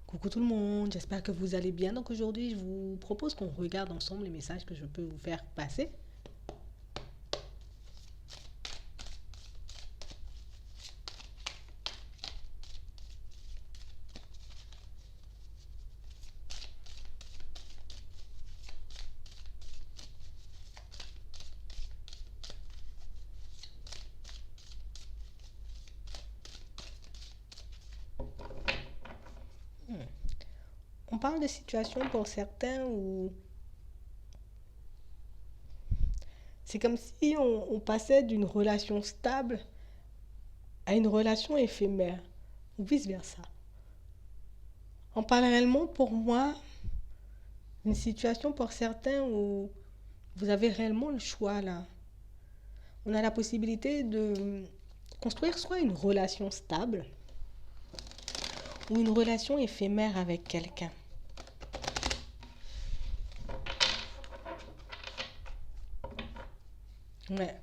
Coucou tout le monde, j'espère que vous allez bien. Donc aujourd'hui, je vous propose qu'on regarde ensemble les messages que je peux vous faire passer. On parle de situations pour certains où c'est comme si on passait d'une relation stable à une relation éphémère, ou vice-versa. On parle réellement pour moi d'une situation pour certains où vous avez réellement le choix là. On a la possibilité de construire soit une relation stable ou une relation éphémère avec quelqu'un. Ouais.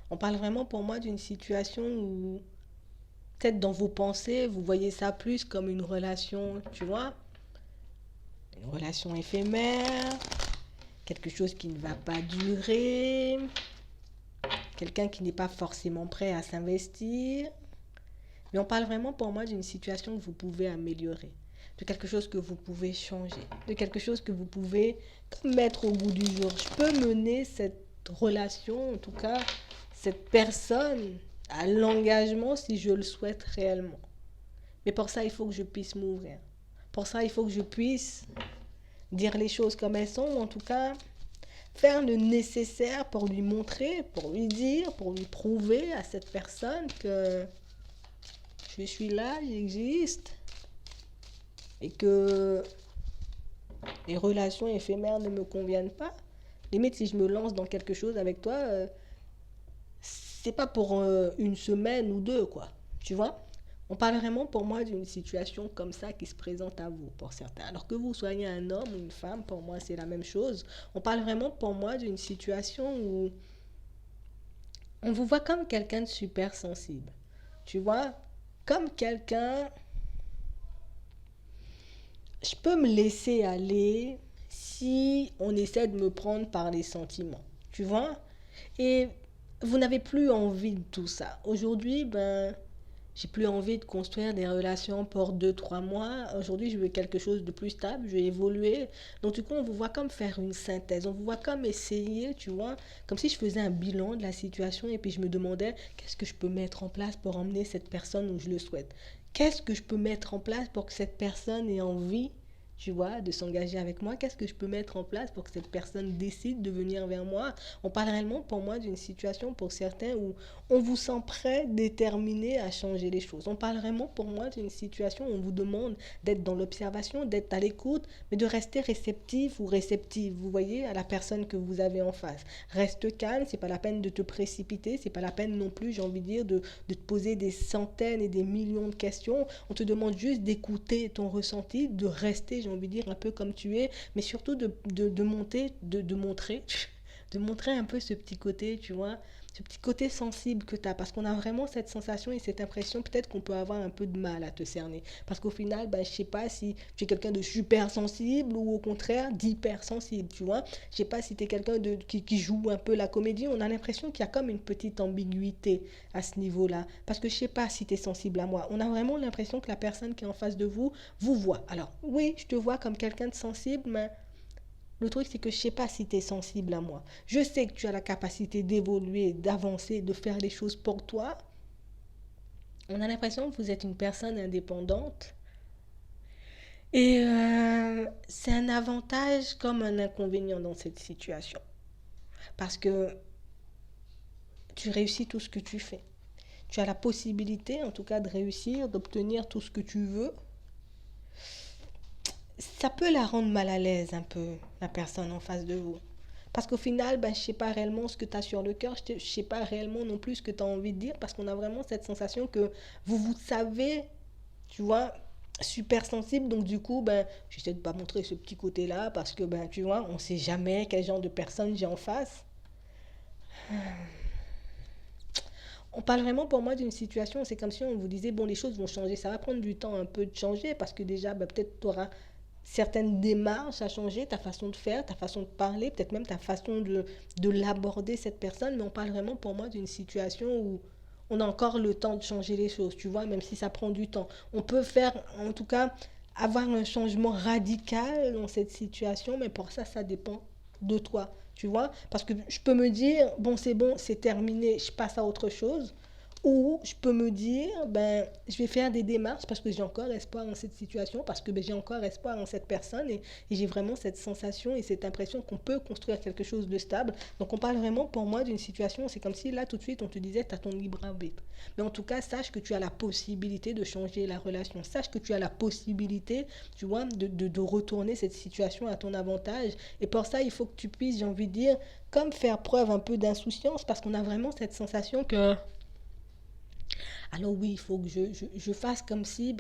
On parle vraiment pour moi d'une situation où, peut-être dans vos pensées, vous voyez ça plus comme une relation, tu vois, une relation éphémère, quelque chose qui ne va pas durer, quelqu'un qui n'est pas forcément prêt à s'investir. Mais on parle vraiment pour moi d'une situation que vous pouvez améliorer, de quelque chose que vous pouvez changer, de quelque chose que vous pouvez mettre au goût du jour. Je peux mener cette relation, en tout cas cette personne, à l'engagement si je le souhaite réellement. Mais pour ça, il faut que je puisse m'ouvrir. Pour ça, il faut que je puisse dire les choses comme elles sont, ou en tout cas faire le nécessaire pour lui montrer, pour lui dire, pour lui prouver à cette personne que je suis là, j'existe, et que les relations éphémères ne me conviennent pas. Limite, si je me lance dans quelque chose avec toi, c'est pas pour une semaine ou deux, quoi. Tu vois? On parle vraiment pour moi d'une situation comme ça qui se présente à vous, pour certains. Alors que vous soyez un homme ou une femme, pour moi, c'est la même chose. On parle vraiment pour moi d'une situation où on vous voit comme quelqu'un de super sensible. Tu vois? Comme quelqu'un, je peux me laisser aller si on essaie de me prendre par les sentiments. Tu vois? Et vous n'avez plus envie de tout ça. Aujourd'hui, ben, j'ai plus envie de construire des relations pour 2 3 mois. Aujourd'hui, je veux quelque chose de plus stable, je veux évoluer. Donc, du coup, on vous voit comme faire une synthèse. On vous voit comme essayer, tu vois, comme si je faisais un bilan de la situation et puis je me demandais qu'est-ce que je peux mettre en place pour emmener cette personne où je le souhaite. Qu'est-ce que je peux mettre en place pour que cette personne ait envie, tu vois, de s'engager avec moi? Qu'est-ce que je peux mettre en place pour que cette personne décide de venir vers moi? On parle réellement pour moi d'une situation pour certains où on vous sent prêt, déterminé à changer les choses. On parle vraiment pour moi d'une situation où on vous demande d'être dans l'observation, d'être à l'écoute, mais de rester réceptif ou réceptive, vous voyez, à la personne que vous avez en face. Reste calme, c'est pas la peine de te précipiter, c'est pas la peine non plus, j'ai envie de dire, de te poser des centaines et des millions de questions. On te demande juste d'écouter ton ressenti, de rester, j'ai envie de dire, un peu comme tu es, mais surtout de monter, de montrer, de montrer un peu ce petit côté, tu vois, ce petit côté sensible que tu as, parce qu'on a vraiment cette sensation et cette impression, peut-être qu'on peut avoir un peu de mal à te cerner. Parce qu'au final, ben, je sais pas si tu es quelqu'un de super sensible ou au contraire d'hyper sensible, tu vois. Je sais pas si tu es quelqu'un qui joue un peu la comédie, on a l'impression qu'il y a comme une petite ambiguïté à ce niveau-là. Parce que je sais pas si tu es sensible à moi. On a vraiment l'impression que la personne qui est en face de vous vous voit. Alors, oui, je te vois comme quelqu'un de sensible, mais le truc, c'est que je sais pas si tu es sensible à moi. Je sais que tu as la capacité d'évoluer, d'avancer, de faire les choses pour toi. On a l'impression que vous êtes une personne indépendante. Et c'est un avantage comme un inconvénient dans cette situation. Parce que tu réussis tout ce que tu fais. Tu as la possibilité, en tout cas, de réussir, d'obtenir tout ce que tu veux. Ça peut la rendre mal à l'aise un peu, la personne en face de vous. Parce qu'au final, ben, je ne sais pas réellement ce que tu as sur le cœur, je ne sais pas réellement non plus ce que tu as envie de dire, parce qu'on a vraiment cette sensation que vous savez, tu vois, super sensible. Donc du coup, ben, j'essaie de ne pas montrer ce petit côté-là, parce que, ben, tu vois, on ne sait jamais quel genre de personne j'ai en face. On parle vraiment pour moi d'une situation, c'est comme si on vous disait, bon, les choses vont changer, ça va prendre du temps un peu de changer parce que déjà, bah, peut-être tu auras certaines démarches à changer, ta façon de faire, ta façon de parler, peut-être même ta façon de l'aborder, cette personne, mais on parle vraiment pour moi d'une situation où on a encore le temps de changer les choses, tu vois, même si ça prend du temps. On peut faire, en tout cas, avoir un changement radical dans cette situation, mais pour ça, ça dépend de toi, tu vois, parce que je peux me dire, bon, c'est terminé, je passe à autre chose, ou je peux me dire, ben, je vais faire des démarches parce que j'ai encore espoir en cette situation, parce que ben, j'ai encore espoir en cette personne et j'ai vraiment cette sensation et cette impression qu'on peut construire quelque chose de stable. Donc on parle vraiment pour moi d'une situation, c'est comme si là tout de suite on te disait, tu as ton libre arbitre. Mais en tout cas, sache que tu as la possibilité de changer la relation. Sache que tu as la possibilité, tu vois, de retourner cette situation à ton avantage. Et pour ça, il faut que tu puisses, j'ai envie de dire, comme faire preuve un peu d'insouciance parce qu'on a vraiment cette sensation que alors oui, il faut que je fasse comme si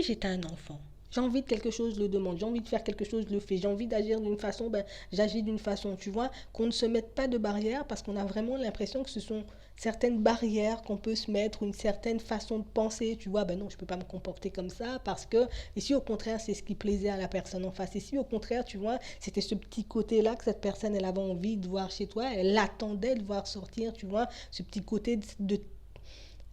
j'étais un enfant. J'ai envie de quelque chose, je le demande. J'ai envie de faire quelque chose, je le fais. J'ai envie d'agir d'une façon, ben, j'agis d'une façon. Tu vois, qu'on ne se mette pas de barrières parce qu'on a vraiment l'impression que ce sont certaines barrières qu'on peut se mettre ou une certaine façon de penser. Tu vois, ben non, je ne peux pas me comporter comme ça parce que, et si au contraire, c'est ce qui plaisait à la personne en face. Et si au contraire, tu vois, c'était ce petit côté-là que cette personne, elle avait envie de voir chez toi, elle attendait de voir sortir, tu vois, ce petit côté de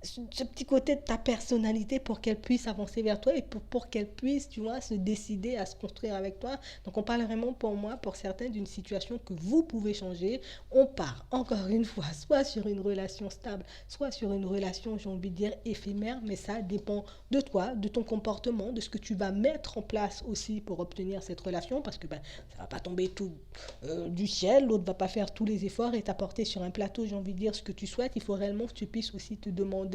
ce petit côté de ta personnalité pour qu'elle puisse avancer vers toi et pour qu'elle puisse, tu vois, se décider à se construire avec toi. Donc on parle vraiment pour moi, pour certains, d'une situation que vous pouvez changer. On part, encore une fois, soit sur une relation stable, soit sur une relation, j'ai envie de dire, éphémère, mais ça dépend de toi, de ton comportement, de ce que tu vas mettre en place aussi pour obtenir cette relation, parce que ben, ça va pas tomber tout du ciel, l'autre va pas faire tous les efforts et t'apporter sur un plateau, j'ai envie de dire, ce que tu souhaites. Il faut réellement que tu puisses aussi te demander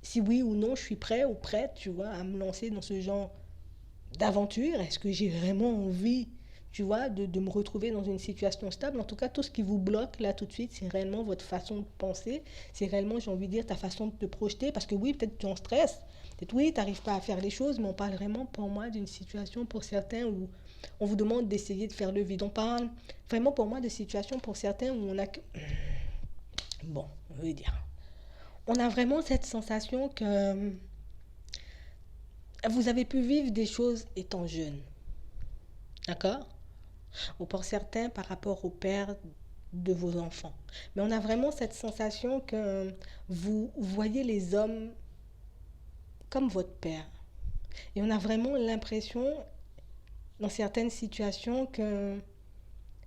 si oui ou non je suis prêt ou prête, tu vois, à me lancer dans ce genre d'aventure. Est-ce que j'ai vraiment envie, tu vois, de me retrouver dans une situation stable? En tout cas, tout ce qui vous bloque là tout de suite, c'est réellement votre façon de penser, c'est réellement, j'ai envie de dire, ta façon de te projeter, parce que oui, peut-être tu en stress, peut-être oui, tu n'arrives pas à faire les choses, mais on parle vraiment pour moi d'une situation pour certains où on vous demande d'essayer de faire le vide. On parle vraiment pour moi de situations pour certains où on a que... Bon, on veut dire, on a vraiment cette sensation que vous avez pu vivre des choses étant jeune, d'accord? Ou pour certains par rapport au père de vos enfants. Mais on a vraiment cette sensation que vous voyez les hommes comme votre père. Et on a vraiment l'impression, dans certaines situations, que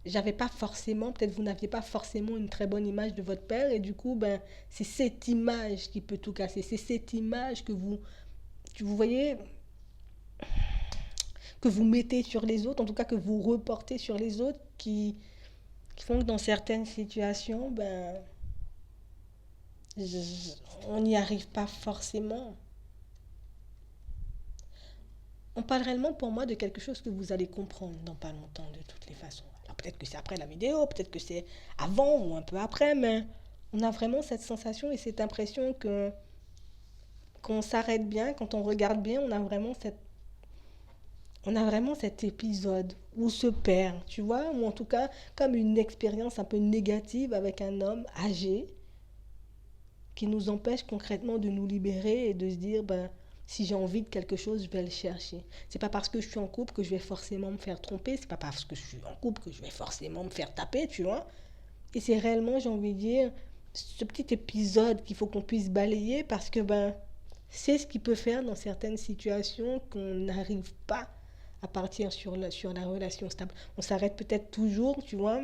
j'avais pas forcément, peut-être vous n'aviez pas forcément une très bonne image de votre père, et du coup, ben, c'est cette image qui peut tout casser. C'est cette image que vous voyez, que vous mettez sur les autres, en tout cas que vous reportez sur les autres, qui font que dans certaines situations, ben, on n'y arrive pas forcément. On parle réellement pour moi de quelque chose que vous allez comprendre dans pas longtemps de toutes les façons. Alors peut-être que c'est après la vidéo, peut-être que c'est avant ou un peu après, mais on a vraiment cette sensation et cette impression que qu'on s'arrête bien, quand on regarde bien, on a vraiment cet épisode où on se perd, tu vois, ou en tout cas comme une expérience un peu négative avec un homme âgé qui nous empêche concrètement de nous libérer et de se dire, ben, si j'ai envie de quelque chose, je vais le chercher. C'est pas parce que je suis en couple que je vais forcément me faire tromper, c'est pas parce que je suis en couple que je vais forcément me faire taper, tu vois. Et c'est réellement, j'ai envie de dire, ce petit épisode qu'il faut qu'on puisse balayer parce que, ben, c'est ce qui peut faire dans certaines situations qu'on n'arrive pas à partir sur la relation stable. On s'arrête peut-être toujours, tu vois,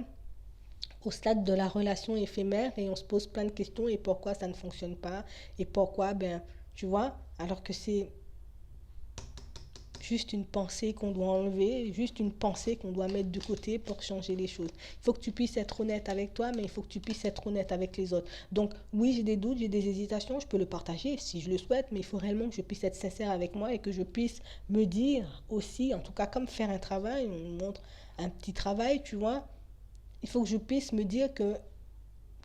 au stade de la relation éphémère et on se pose plein de questions et pourquoi ça ne fonctionne pas et pourquoi, ben, tu vois, alors que c'est juste une pensée qu'on doit enlever, juste une pensée qu'on doit mettre de côté pour changer les choses. Il faut que tu puisses être honnête avec toi, mais il faut que tu puisses être honnête avec les autres. Donc oui, j'ai des doutes, j'ai des hésitations, je peux le partager si je le souhaite, mais il faut réellement que je puisse être sincère avec moi et que je puisse me dire aussi, en tout cas comme faire un travail, on montre un petit travail, tu vois, il faut que je puisse me dire que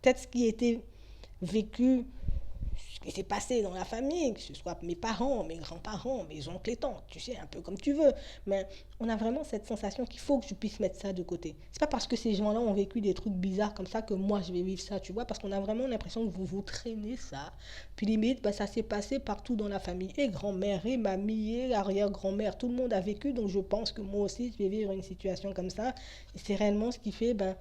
peut-être ce qui a été vécu ce qui s'est passé dans la famille, que ce soit mes parents, mes grands-parents, mes oncles et tantes, tu sais, un peu comme tu veux. Mais on a vraiment cette sensation qu'il faut que je puisse mettre ça de côté. C'est pas parce que ces gens-là ont vécu des trucs bizarres comme ça que moi je vais vivre ça, tu vois, parce qu'on a vraiment l'impression que vous traînez ça. Puis limite, bah, ça s'est passé partout dans la famille. Et grand-mère, et mamie, et arrière-grand-mère, tout le monde a vécu, donc je pense que moi aussi je vais vivre une situation comme ça. Et c'est réellement ce qui fait, ben,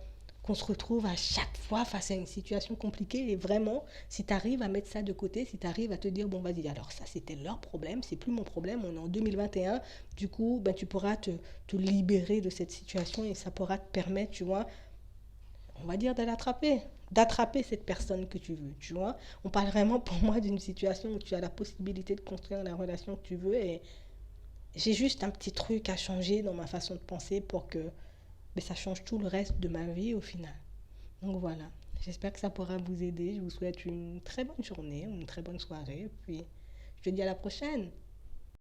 qu'on se retrouve à chaque fois face à une situation compliquée. Et vraiment, si tu arrives à mettre ça de côté, si tu arrives à te dire, bon, vas-y, alors ça, c'était leur problème, c'est plus mon problème, on est en 2021, du coup, ben, tu pourras te libérer de cette situation et ça pourra te permettre, tu vois, on va dire, de l'attraper, d'attraper cette personne que tu veux, tu vois. On parle vraiment pour moi d'une situation où tu as la possibilité de construire la relation que tu veux et j'ai juste un petit truc à changer dans ma façon de penser pour que mais ça change tout le reste de ma vie au final. Donc voilà, j'espère que ça pourra vous aider. Je vous souhaite une très bonne journée, une très bonne soirée. Puis je te dis à la prochaine.